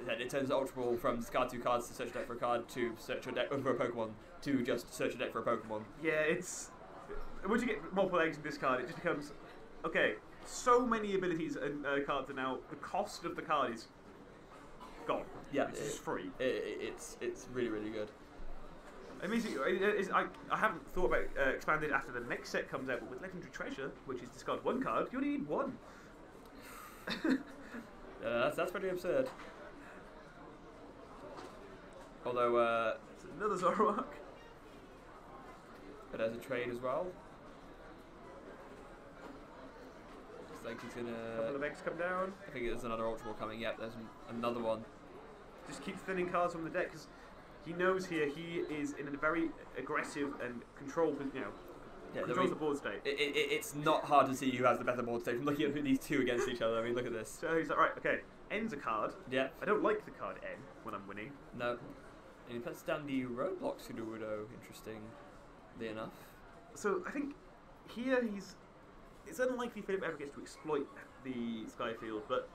It turns the Ultra Ball from discard 2 cards to search your deck for a card to search your deck for a Pokemon to just search your deck for a Pokemon. Yeah, it's... Once you get multiple eggs in discard, it just becomes... Okay, so many abilities and cards are now... The cost of the card is gone. Yeah, it's just free. It's really, really good. Amazing. I haven't thought about expanded after the next set comes out, but with Legendary Treasure, which is discard 1 card, you only need 1. That's pretty absurd. Although, it's another Zoroark. But there's a trade as well. Just like he's gonna... A couple of eggs come down. I think there's another Ultra Ball coming. Yep, there's another one. Just keep thinning cards from the deck, because he knows here he is in a very aggressive and controlled, controls the board state. It's not hard to see who has the better board state from looking at these 2 against each other. I mean, look at this. So he's like, right, okay, N's a card. Yeah. I don't like the card N when I'm winning. No. And he puts down the Roadblock Sudowoodo, interestingly enough. So I think here it's unlikely Philip ever gets to exploit the Skyfield, but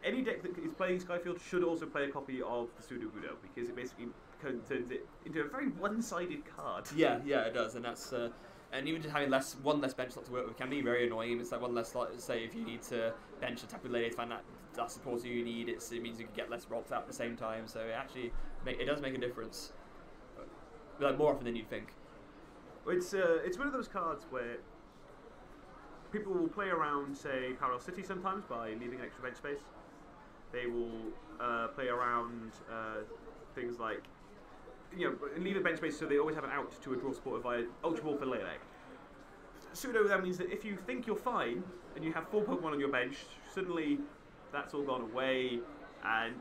any deck that is playing Skyfield should also play a copy of the Sudowoodo, because it basically turns it into a very one-sided card. Yeah, it does, and that's and even just having one less bench slot to work with can be very annoying. It's like one less slot. Say if you need to bench a Tapu Lele to find that support you need, it means you can get less rolls out at the same time. So it actually it does make a difference, like more often than you'd think. It's one of those cards where people will play around, say, Parallel City sometimes by leaving an extra bench space. They will play around things like, leave a bench space so they always have an out to a draw supporter via Ultra Ball for Lele. Pseudo then means that if you think you're fine and you have 4 Pokemon on your bench, suddenly that's all gone away, and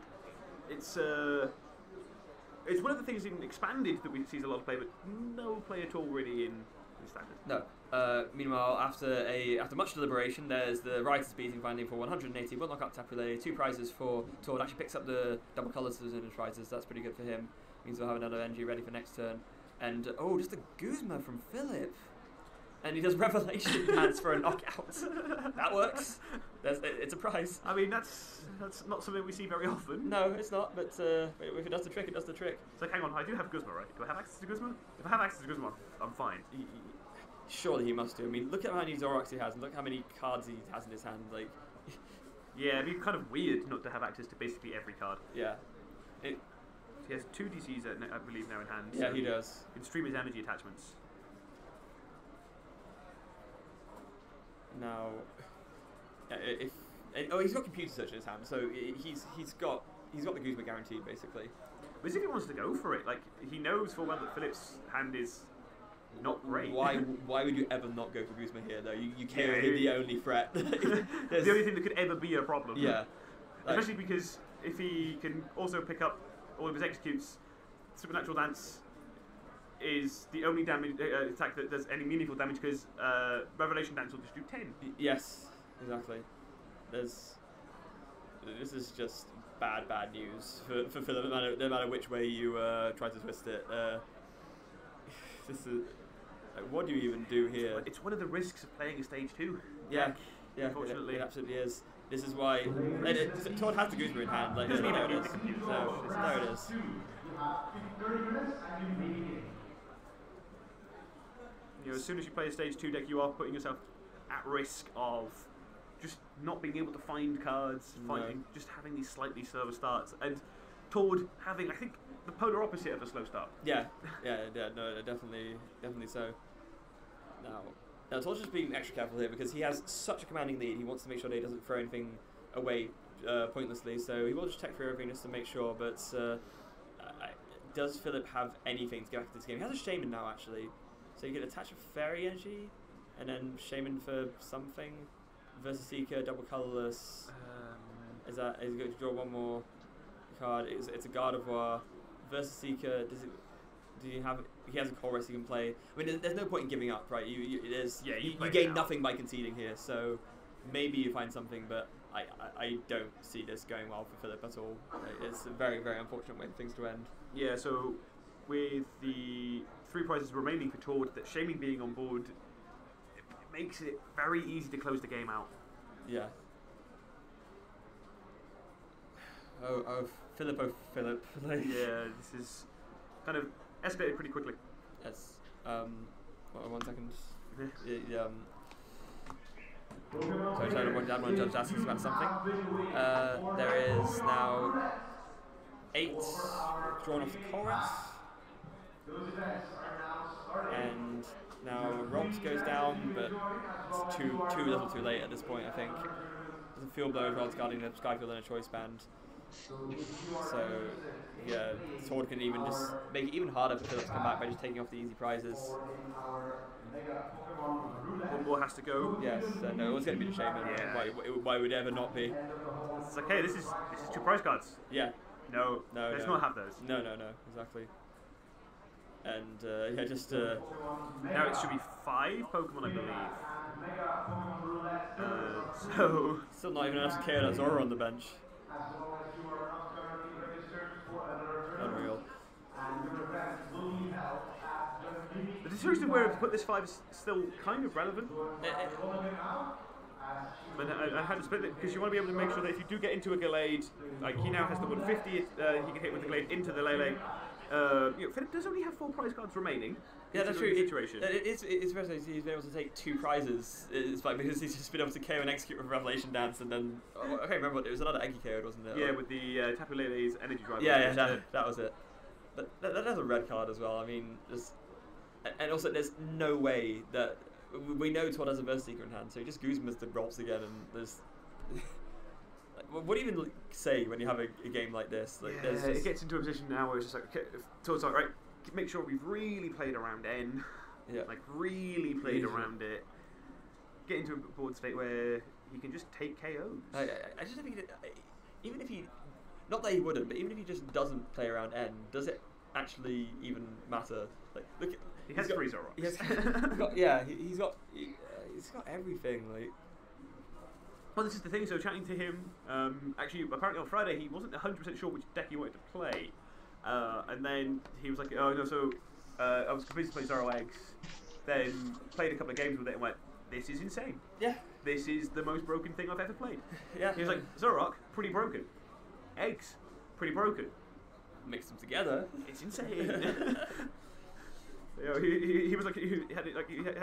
it's one of the things in Expanded that we see a lot of play, but no play at all really in Standard. No. Meanwhile, after much deliberation, there's the Writer's Beating finding for 180. Will knock up Tapu Lele, 2 prizes for Tord. Actually picks up the double colours in his prizes. That's pretty good for him. Means we'll have another NG ready for next turn. And just a Guzma from Philip. And he does Revelation Dance for a knockout. That works. It's a prize. I mean, that's not something we see very often. No, it's not. But if it does the trick, it does the trick. So hang on, I do have Guzma, right? Do I have access to Guzma? If I have access to Guzma, I'm fine. Surely he must do. I mean, look at how many Zoroarks he has, and look how many cards he has in his hand. Like, yeah, it'd be kind of weird not to have access to basically every card. Yeah. He has 2 DCs, I believe, now in hand. Yeah, so he does. He can stream his energy attachments. Now, he's got computer search in his hand, so he's got the Guzma guaranteed basically. But as if he wants to go for it, like he knows full well that Philip's hand is not great. Why would you ever not go for Guzma here though? You can't be the only threat. The only thing that could ever be a problem. Yeah. Especially because if he can also pick up all of his executes, Supernatural Dance is the only damage attack that does any meaningful damage, because Revelation Dance will just do 10. Yes, exactly. This is just bad news for Philipp, no matter which way you try to twist it. This is, like, what do you even do here? It's one of the risks of playing a stage 2. Yeah, unfortunately. it absolutely is. This is why Todd has the gooseberry in hand. Like, Doesn't there even it need is. to compute. So there it is. You know, as soon as you play a stage 2 deck, you are putting yourself at risk of just not being able to find cards, just having these slightly slower starts, and Tord having, I think, the polar opposite of a slow start. Yeah, no, definitely so. Now Tord's just being extra careful here because he has such a commanding lead. He wants to make sure that he doesn't throw anything away pointlessly, so he will just check through everything just to make sure. But does Philipp have anything to get back to this game? He has a Shaman now, actually, so you can attach a Fairy Energy and then Shaman for something. Versus Seeker, double colorless. Is he going to draw one more card? It's a Gardevior. Versus Seeker. He has a Chorus he can play. I mean, there's no point in giving up, right? You gain nothing by conceding here. So maybe you find something, but I don't see this going well for Philipp at all. It's a very, very unfortunate way for things to end. Yeah. So with the 3 prizes remaining for Tord, that Shaming being on board makes it very easy to close the game out. Yeah. Philipp. Like, yeah, this is kind of escalated pretty quickly. Yes. 1 second. Sorry, I want to ask us about something. There is now 8 drawn off the chorus. And now Robs goes down, but it's too little too late at this point, I think. There's a field blow as well as guarding the Skyfield and a choice band. So, yeah, Tord can even just make it even harder for Philipp to come back by just taking off the easy prizes. One more has to go. Yes, no, it was going to be the Shaman. Yeah. Why would it ever not be? It's okay, this is 2 prize cards. Yeah. No, let's not have those. No, exactly. And now it should be 5 Pokemon, I believe. So still not even enough to KO that Zoro on the bench. Unreal. the decision of where to put this 5 is still kind of relevant. But I had to split it because you want to be able to make sure that if you do get into a Gallade, like he now has the 150, he can hit with the Gallade into the Lele. Philipp does only have 4 prize cards remaining. Yeah, that's true. Iteration. It's very he's been able to take 2 prizes. It's like because he's just been able to KO and execute with Revelation Dance, and then I can't remember what it was. Another Eggy KO, wasn't it? Yeah, with the Tapu Lele's Energy Drive. Yeah, that was it. But that's a red card as well. I mean, and also there's no way that we know Todd has a Verse Seeker in hand, so he just Guzmas the Robs again, and there's. What do you even say when you have a game like this? Like, yeah, it gets into a position now where it's just like, okay, Todd's like, right, make sure we've really played around N. Yeah. Like, really played around it. Get into a board state where he can just take KOs. I just think even if he, not that he wouldn't, but even if he just doesn't play around N, does it actually even matter? Like, look, he has 3 Zoroarks. He's got everything. Like, well, this is the thing. So chatting to him, actually, apparently on Friday he wasn't 100% sure which deck he wanted to play, and then he was like, "Oh no!" So I was convinced to play Zoro Eggs, then played a couple of games with it and went, "This is insane. Yeah, this is the most broken thing I've ever played." Yeah, he was like, "Zoroark, pretty broken. Eggs, pretty broken. Mix them together. It's insane." You know, he was like he had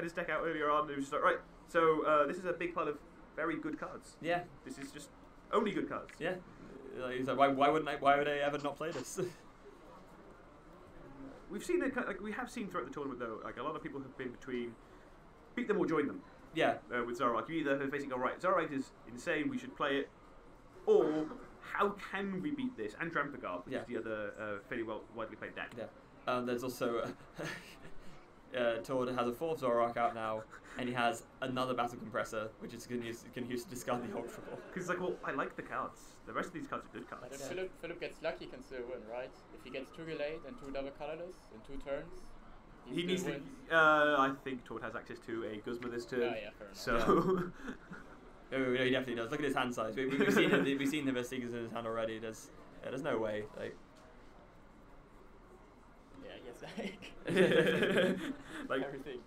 his deck out earlier on. And he was just like, right. So this is a big pile of very good cards. Yeah. This is just only good cards. Yeah. He's like, why would I ever not play this? We've seen it. Like we have seen throughout the tournament though. Like a lot of people have been between beat them or join them. Yeah. With Zoroark, you either basically go right. Zoroark is insane. We should play it, or how can we beat this? And Drampergar, which is the other fairly widely played deck. Yeah. There's also Tord has a 4th Zoroark out now, and he has another Battle Compressor, which is can use to discard the Ultra Ball. Because like, well, I like the cards. The rest of these cards are good cards. But if Philipp gets lucky, he can still win, right? If he gets 2 Gallade and 2 double colorless in 2 turns, he needs to. I think Tord has access to a Guzma this turn. Oh, yeah, fair enough. So. Oh, no, he definitely does. Look at his hand size. We've seen him. We've seen the Vestigas in his hand already. There's no way. Like, yeah, yes, like everything.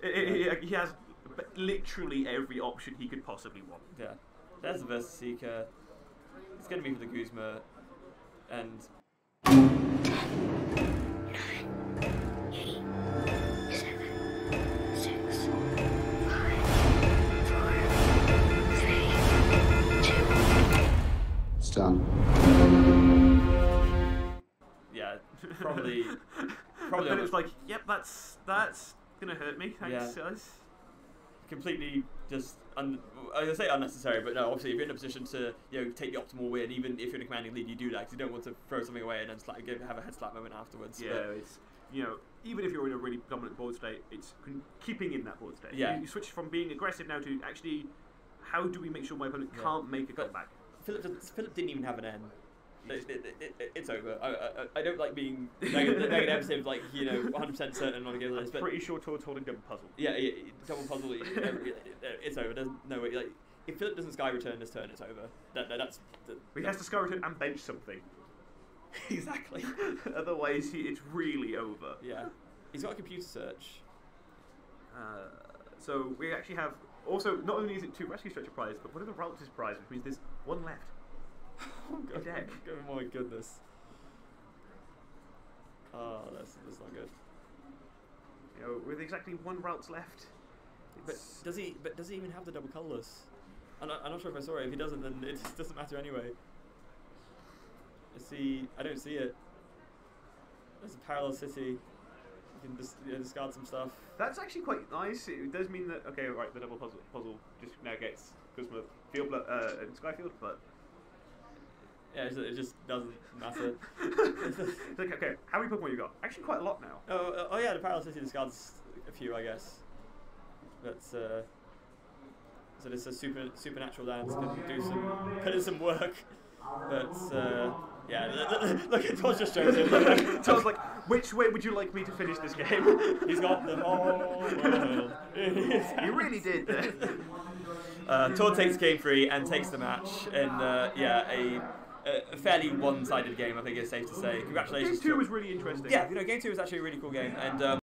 he has literally every option he could possibly want. yeah, there's the Vestiga. It's gonna be for the Guzma, and 9, 8, 7, 6, 5, 4, 3, 2. It's done. yeah, probably. But then it's like, yep, that's gonna hurt me. Thanks, Yeah. guys. Completely just I was gonna say unnecessary, but no. Obviously, if you're in a position to take the optimal win, even if you're in a commanding lead, you do that because you don't want to throw something away and then have a head slap moment afterwards. Yeah, it's even if you're in a really dominant board state, it's keeping in that board state. Yeah. You switch from being aggressive now to actually, how do we make sure my opponent can't make a comeback? Philip didn't even have an N. It's over. I don't like being negative, like 100% certain on a game like this. But Pretty sure Toad's holding double puzzle. yeah, double puzzle. It's over. There's no way. Like, if Philip doesn't sky return this turn, it's over. He has to sky return and bench something. Exactly. Otherwise, it's really over. Yeah. He's got a computer search. So we actually have also not only is it 2 rescue stretcher prizes, but one of the routes is prize, which means there's 1 left. Oh, God. Deck. Oh my goodness. Oh, that's not good. With exactly 1 routes left. But does he even have the double colourless? I'm not sure if I saw it. If he doesn't, then it just doesn't matter anyway. I don't see it. There's a parallel city. You can just discard some stuff. That's actually quite nice. It does mean that the double puzzle just now gets Guzma Field and Skyfield, but yeah, it just doesn't matter. it's like, okay, how many Pokemon you got? Actually, quite a lot now. Oh yeah, the parallel city discards a few, I guess. But so this is a supernatural dance can put in some work. But yeah, look at Todd's just shows him. Todd's like, which way would you like me to finish this game? He's got the whole world in his hands. You really did there. Todd takes game 3 and takes the match, and a fairly one-sided game, I think it's safe to say. Congratulations. Game 2 was really interesting. Yeah, game 2 was actually a really cool game, and